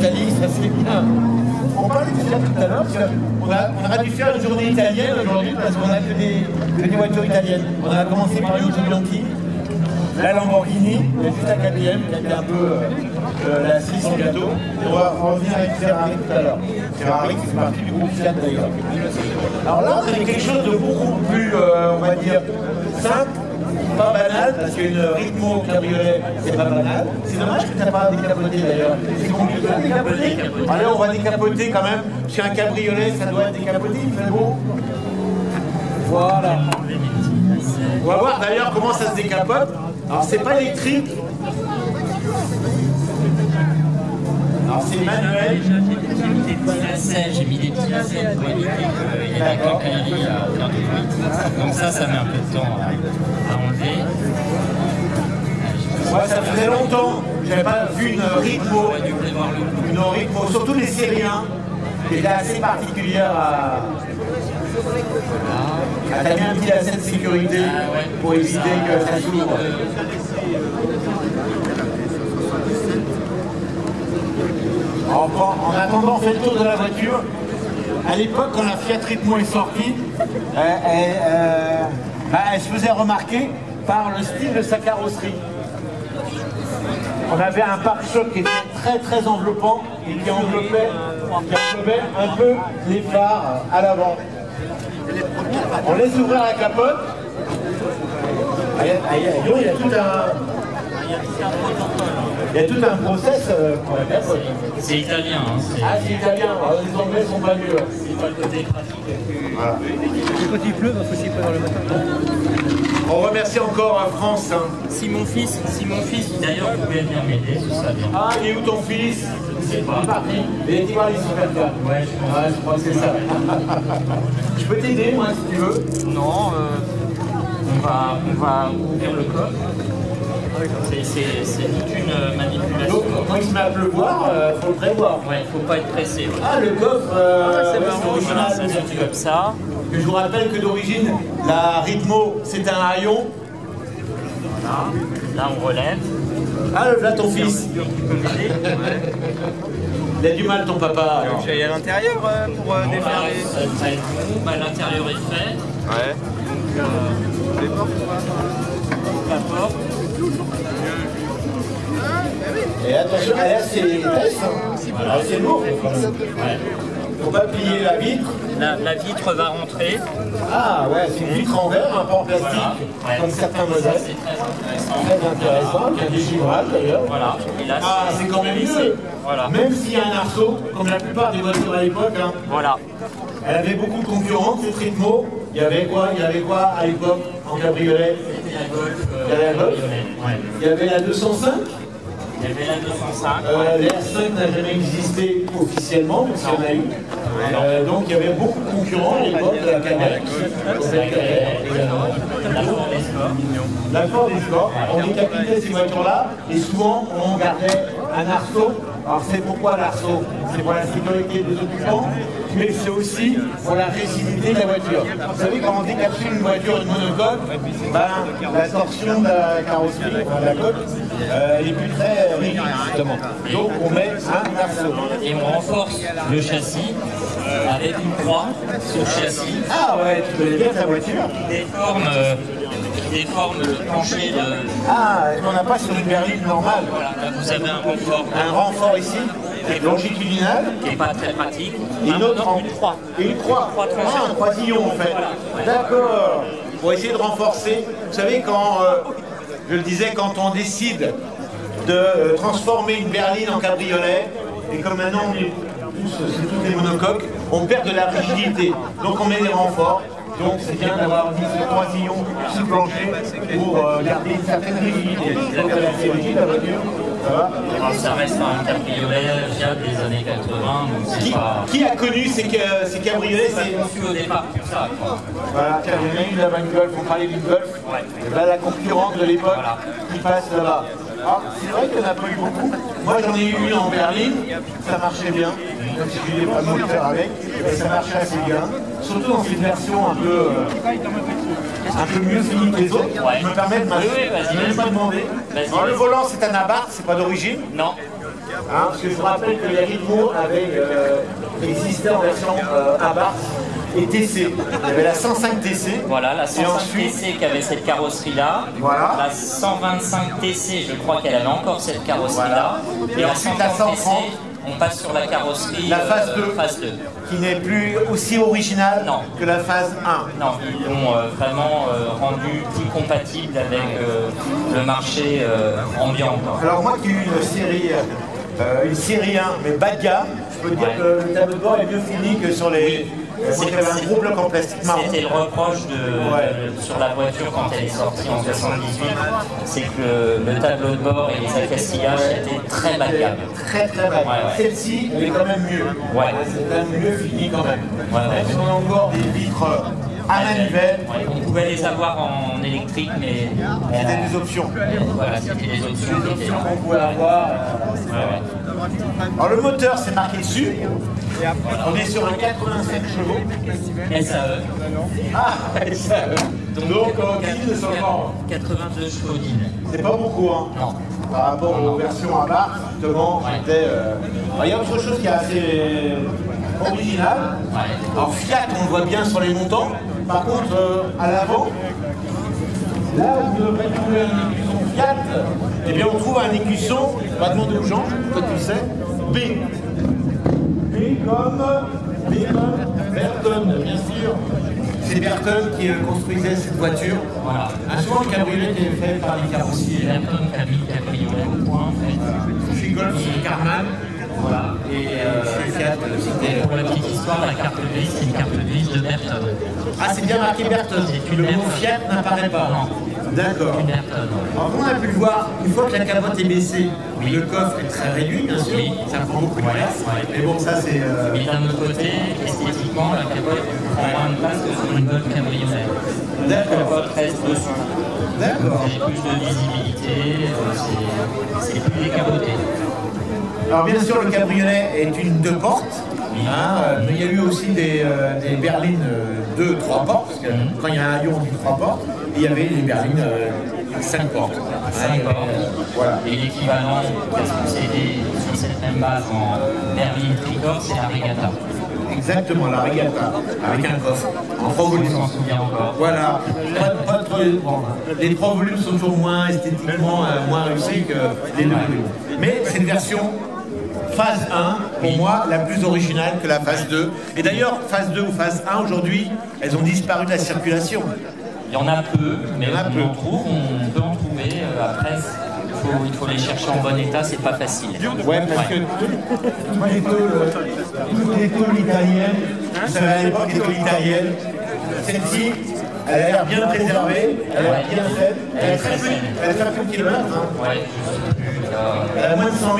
l'Italie, ça c'est bien. On parlait déjà tout à l'heure, parce qu'on aurait dû faire une journée italienne aujourd'hui, parce qu'on a que des voitures italiennes. On a commencé par le Giulianti, la Lamborghini, et juste la KTM, qui a été un peu la cerise en gâteau. Et on va revenir avec Ferrari tout à l'heure. Ferrari qui fait partie du groupe Fiat d'ailleurs. Alors là, on avait quelque chose de beaucoup plus, on va dire, simple. Pas banal, parce qu'une Ritmo cabriolet, c'est pas banal. C'est dommage que tu n'as pas décapoté d'ailleurs. C'est compliqué de décapoter. Allez, on va décapoter quand même. Chez un cabriolet, ça doit être décapoté, il fait beau. Voilà. On va voir d'ailleurs comment ça se décapote. Alors, c'est pas électrique. Alors, c'est manuel. J'ai mis des petits lacets, pour éviter qu'il y ait la quincaillerie à faire du bruit. Donc ça met un peu de temps à enlever. Ouais, ça faisait longtemps que j'avais pas vu une Ritmo. Une Ritmo, surtout les séries 1, qui étaient assez particulières à... T'as mis un petit lacet de sécurité pour éviter que ça s'ouvre. En attendant, on fait le tour de la voiture. À l'époque, quand la Fiat Ritmo est sortie, elle se faisait remarquer par le style de sa carrosserie. On avait un pare-choc qui était très très enveloppant et qui enveloppait un peu les phares à l'avant. On laisse ouvrir la capote. Il y a tout un process pour la capote. C'est italien. Hein, ah, c'est italien. Les Anglais sont pas mieux. C'est pas le côté pratique. Voilà. Quand il pleut, il faut s'y préparer le matin. On remercie encore France. Hein. Si mon fils, d'ailleurs, pouvait venir m'aider, ce serait bien. Ah, il est où ton fils? Je sais pas. Il est parti sur Supercar. Ouais, je crois que c'est ça. Je peux t'aider, moi, si tu veux. Non, on va ouvrir le coffre. C'est toute une manipulation. Donc, quand il se met à pleuvoir, il faut le prévoir. Ouais, il ne faut pas être pressé. Ouais. Ah, le coffre, c'est marrant, voilà, ça se comme ça. Je vous rappelle que d'origine, la Ritmo, c'est un haillon. Voilà. Là, on relève. Ah, là, ton fils. Il a du mal, ton papa. Donc, j'allais à l'intérieur pour déferler. L'intérieur est fait. Ouais. Donc, les portes, la porte. Et attention, là, c'est lourd. Ouais. Faut pas plier la vitre. La vitre va rentrer. Ah ouais, c'est une vitre en verre, un peu en plastique, voilà. comme certains modèles. C'est très intéressant. Très intéressant, il y a des givrage d'ailleurs. Voilà. Et là, ah, c'est quand même mieux. Voilà. Même s'il y a un arceau, comme la plupart des voitures à l'époque. Hein. Voilà. Elle avait beaucoup de concurrents, cette Ritmo. Il y avait quoi à l'époque en cabriolet? C'était la Golf. Il y avait la Golf. Ouais. Il y avait la 205. Il y avait la 205. Les R5 n'a jamais existé officiellement, parce qu'il y en a eu. Donc il y avait beaucoup de concurrents à l'époque de la Cadette. La Ford Escort. La Ford Escort. On décapitait ces voitures-là et souvent on gardait un arceau. Alors c'est pourquoi l'arceau? C'est pour la sécurité des occupants, mais c'est aussi pour la rigidité de la voiture. Vous savez, quand on décapsule une voiture, une monocoque, la torsion de la carrosserie, de la coque, elle est plus très rigide justement. Donc on met un arceau. Et on renforce le châssis avec une croix sur le châssis. Ah ouais, tu connais bien ta voiture. Qui déforme le plancher de... Ah, qu'on n'a pas sur une berline normale. Voilà, là vous avez un renfort. Un renfort ici, longitudinal. Qui n'est pas très pratique. Et une autre une croix. Et une croix. Ah, un croisillon en fait. D'accord. Pour essayer de renforcer. Vous savez, quand, je le disais, quand on décide de transformer une berline en cabriolet, et comme maintenant on est c'est toutes des monocoques, on perd de la rigidité. Donc on met des renforts. Donc c'est bien d'avoir mis ce croisillon sous plancher pour garder une certaine rigidité. Donc elle est assez rigide la voiture. Ça reste un cabriolet Fiat des années 80, donc c'est pas... Qui a connu ces cabriolets? C'est conçu au départ pour ça, quoi. Voilà, tiens, il y en a une là-bas, une Golf, on parlait d'une Golf. Ouais. Et là, la concurrente de l'époque qui passe là-bas. Alors, c'est vrai qu'il n'y en a pas eu beaucoup. Moi, j'en ai eu une en berline, ça marchait bien, même si je n'ai pas de moteur avec, et ça marchait assez bien. Surtout dans une version un peu mieux finie que les autres. Ouais. Je me permets de m'acheter. Oui, vas-y, Je ne vais même pas demander. Alors, le volant, c'est un Abarth, c'est pas d'origine. Non. Parce que je vous rappelle que les Ritmo avaient existé en version Abarth et TC. Il y avait la 105 TC. Voilà, la 105 ensuite, TC qui avait cette carrosserie-là. Voilà. La 125 TC, je crois qu'elle avait encore cette carrosserie-là. Voilà. Et la ensuite, la 130 TC, 130. on passe sur la carrosserie La phase 2. phase 2. Qui n'est plus aussi originale Non. que la phase 1. Non, ils l'ont vraiment rendu plus compatible avec le marché ambiant. Quoi. Alors moi qui ai eu une série 1, mais bas de gamme, je peux dire que le tableau de bord est mieux fini que sur les... Moi j'avais un gros bloc en plastique marron. C'était le reproche sur la voiture quand elle est sortie en 78, c'est que le tableau de bord et les accasillages étaient très bas de gamme. Très bas de gamme. Celle-ci, elle est quand même mieux. Ouais. C'est quand même mieux fini quand même. Ouais. On a encore des vitres à manivelle. Ouais, on pouvait les avoir en électrique, mais C'était des options. voilà, c'était des options. Des options qu'on pouvait avoir. Alors le moteur, c'est marqué dessus. On est sur un 85 chevaux. SAE. Ah, SAE. Donc on gagne de seulement. 82 chevaux d'île. C'est pas beaucoup, hein. Non. Par rapport aux versions à barre, justement, c'était. Il y a autre chose qui est assez original. Alors Fiat, on le voit bien sur les montants. Par contre, à l'avant, là où vous devrez trouver un écusson Fiat, eh bien on trouve un écusson, on va demander aux gens, toi tu le sais, B. B comme Berton, bien sûr. C'est Berton qui construisait cette voiture. Voilà. Souvent le cabriolet était fait par les carrossiers. Berton qui a mis le cabriolet au point, en fait. Chez Golf, chez Carman. Voilà. Et chez Fiat, c'était. pour la petite histoire, la carte grise, c'est une carte grise de Berton. Ah, c'est bien marqué Berton. Le mot Fiat n'apparaît pas. Non. D'accord. Une Berton. Alors, comme on a pu le voir, une fois que la capote est baissée, le coffre est très réduit, bien sûr. Oui. Ça prend beaucoup de place. Mais bon, ça, c'est. Mais d'un autre côté, esthétiquement, la capote prend moins de place que sur une Golf cabriolet. La D'accord. capote reste dessus. D'accord. J'ai plus de visibilité, c'est plus décapoté. Alors, bien sûr, le cabriolet est une 2 portes. Mais il y a eu aussi des berlines 2-3 portes. Parce que quand il y a un avion, on dit 3 portes. Et il y avait des berlines 5 portes. 5 portes. Voilà. Et l'équivalent, parce que c'est sur cette même base en berline tricorps, c'est la Regatta. Exactement, la Regatta, avec un coffre, en 3 On volumes. s'en souvient encore. Voilà, pas trop, les 3 volumes sont toujours moins esthétiquement moins réussis que les 2 volumes. Mais c'est une version phase 1, pour moi, la plus originale que la phase 2. Et d'ailleurs, phase 2 ou phase 1, aujourd'hui, elles ont disparu de la circulation. Il y en a peu, mais Il y en a peu. on peut en trouver. Après, il faut les chercher en bon état, c'est pas facile. Ouais, parce que toutes les tôles italiennes, vous savez, à l'époque, les tôles italiennes, celle-ci, elle a l'air bien préservée, elle a l'air bien faite, elle fait plus de kilomètres. Hein. Ouais, Elle a moins de 100 000.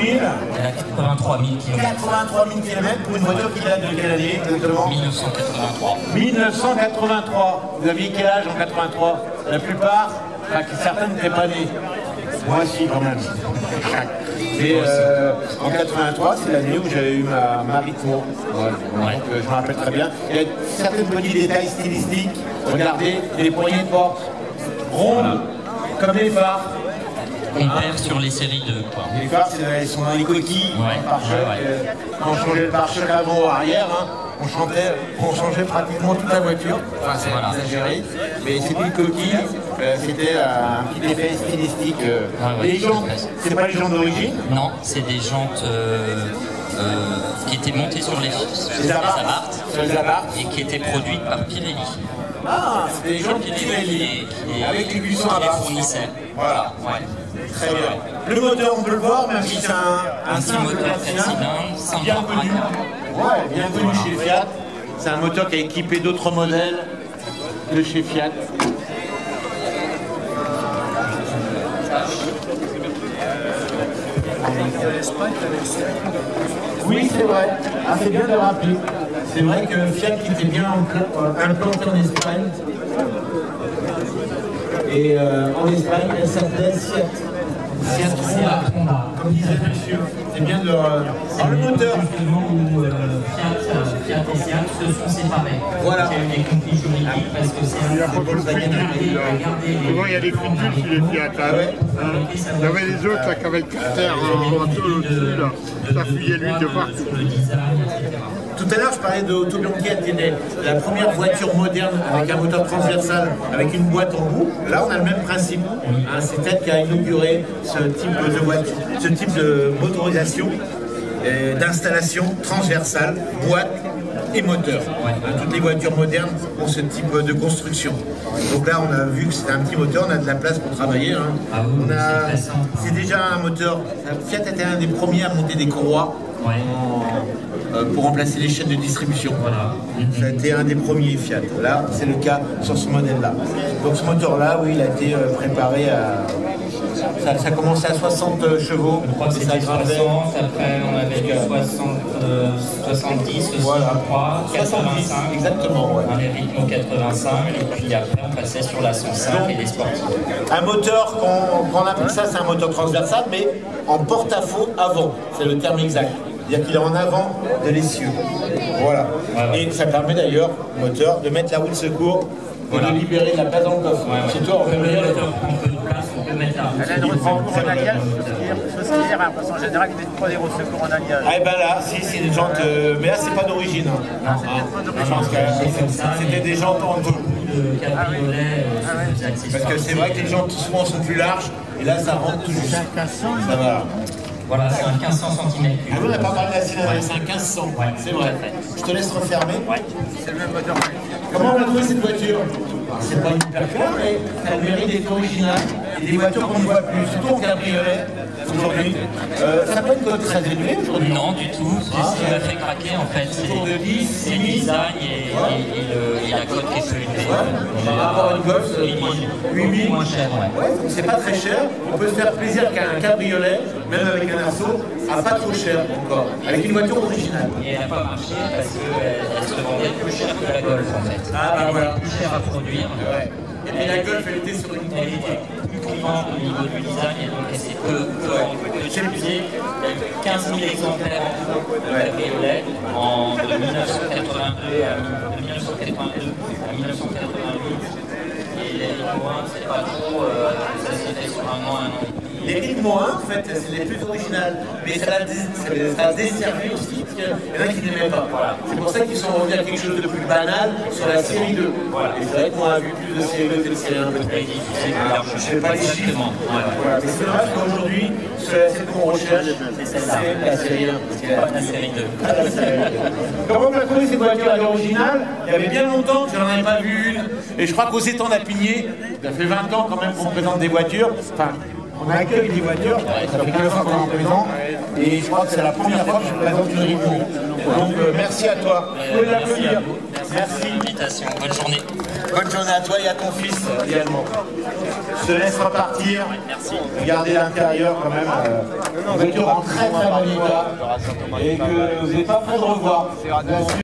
elle a 83 000 km. 83 000 km pour une voiture qui date de quelle année exactement? 1983. 1983. Vous aviez quel âge en 83? La plupart, enfin certaines n'étaient pas nées. Moi aussi quand même. Et en 83, c'est l'année où j'avais eu ma Ritmo. Donc je me rappelle très bien. Il y a certains petits détails stylistiques. Regardez, les poignées de porte rondes, comme les phares. On perd sur les séries 2. Quoi. Les phares, elles sont dans les coquilles, pare-choc. Quand on changeait le pare-choc avant ou arrière, hein, on changeait pratiquement toute la voiture. Enfin, c'est exagéré, mais c'était une coquille, c'était un petit effet stylistique. Les jantes, c'est pas les jantes d'origine? Non, c'est des jantes qui étaient montées sur les Abarth et qui étaient produites par Pirelli. Ah, c'était des jantes Pirelli, avec les buissons à barre. Voilà. Ouais. Très bien. Le moteur, on peut le voir, même si c'est un petit moteur 4 cylindres, bien connu. Ouais, bien connu chez Fiat. C'est un moteur qui a équipé d'autres modèles de chez Fiat. Oui, c'est vrai. Ah, c'est bien de rappeler. C'est vrai que Fiat qui était bien implanté en Espagne. Et en Espagne, elle s'appelait Fiat. Fiat Honda, comme disait monsieur. c'est bien de leur... Alors le moteur. Justement, où Fiat et Seat se sont séparés. Voilà. Il y a eu des conflits juridiques parce que Il y a Seat beaucoup de frigides. Souvent, il y a des frigides chez les Fiat. Il y avait les autres là, qui avaient le carter en tôle au-dessus. Ça fuyait l'huile de partout. le design, etc. Tout à l'heure, je parlais de Autobianchi Athénée, la première voiture moderne avec un moteur transversal, avec une boîte en bout. Là, on a le même principe. Hein, c'est elle qui a inauguré ce type de voiture, ce type de motorisation, d'installation transversale, boîte et moteur. Hein, toutes les voitures modernes ont ce type de construction. Donc là, on a vu que c'était un petit moteur, on a de la place pour travailler. Hein. Ah oui, C'est déjà un moteur. Fiat était un des premiers à monter des courroies. Ouais. Pour remplacer les chaînes de distribution. Voilà. Ça a été un des premiers Fiat. Là, c'est le cas sur ce modèle-là. Donc ce moteur-là, oui, il a été préparé à... Ça commençait à 60 chevaux. Je crois que c'était 60, après on avait du 70, 63, 85. Exactement, ouais. Un rythme 85, et puis après on passait sur la 105 et les sportifs. Un moteur, qu'on appelle ça, c'est un moteur transversal, mais en porte-à-faux avant. C'est le terme exact. C'est-à-dire qu'il est en avant de l'essieu. Voilà. Et ça permet d'ailleurs, le moteur, de mettre la roue de secours et de libérer de la place dans le coffre. C'est toi, on fait meilleur. On peut de place, on peut mettre la roue. Elle a une roue de secours en alliage, chose qui sert en général, il met 3 roues de secours en alliage. Ah, et ben là, si, c'est des jantes. Mais là, c'est pas d'origine. Hein. C'était des jantes en deux. Le cabriolet, c'est accessoire. Parce que c'est vrai que les jantes souvent sont plus larges, et là, ça rentre tout juste. Ça va. Voilà, c'est un 1500 cm3. Ah, on n'a pas parlé de la cylindrée, c'est un 1500. Ouais, c'est vrai. Je te laisse refermer. Ouais. C'est le même moteur. Comment on a trouvé cette voiture? C'est pas une hyper claire, mais elle mérite d'être originale. Et des voitures qu'on ne voit plus, surtout en cabriolet aujourd'hui. Ça n'a pas une cote très élevée aujourd'hui? Non, du tout. Ce qui m'a fait craquer, en fait, c'est le design et la cote qui est plus élevée. Par rapport à une Golf, 8000, moins cher, ouais. Ouais, c'est pas très cher. On peut se faire plaisir qu'un cabriolet, même avec un arceau, à pas trop cher encore. Avec une voiture originale. Et elle n'a pas marché parce qu'elle se vendait plus cher que la Golf, en fait. Ah, bah voilà. Plus cher à produire. Ouais. Et puis la Golf, elle était sur une Elle était plus clivante au niveau du design et donc elle s'est peu utilisée. Il y a eu 15 000 exemplaires de cabriolet de 1982 à 1988. Et les moins, c'est pas trop, ça s'est fait sur un an. Les rythmes 1, en fait, c'est les plus originales, mais ça a desservi aussi, parce qu'il y en a qui n'aimaient pas. Voilà. C'est pour ça qu'ils sont revenus à quelque chose de plus banal sur la série 2. Voilà. Et c'est vrai qu'on a vu plus de série 2 que de série 1. Je ne sais pas les chiffres. Voilà. Mais c'est vrai qu'aujourd'hui, celle qu'on recherche, c'est la série 1. C'est pas la série 2. Comment on a trouvé cette voiture à l'original? Il y avait bien longtemps que je n'en avais pas vu une. Et je crois qu'aux étangs d'Apigné, ça fait 20 ans quand même qu'on présente des voitures. Enfin, on accueille des voitures, ça fait 15 ans qu'on en présente, et je crois que c'est la première fois que je présente une review. Donc merci à toi. Vous pouvez l'applaudir. Merci pour l'invitation. Bonne journée. Bonne journée à toi et à ton fils également. Je te laisse repartir. Merci. Regardez l'intérieur quand même. Une voiture en très très bon état. Et que vous n'êtes pas prêt de revoir. Bien sûr.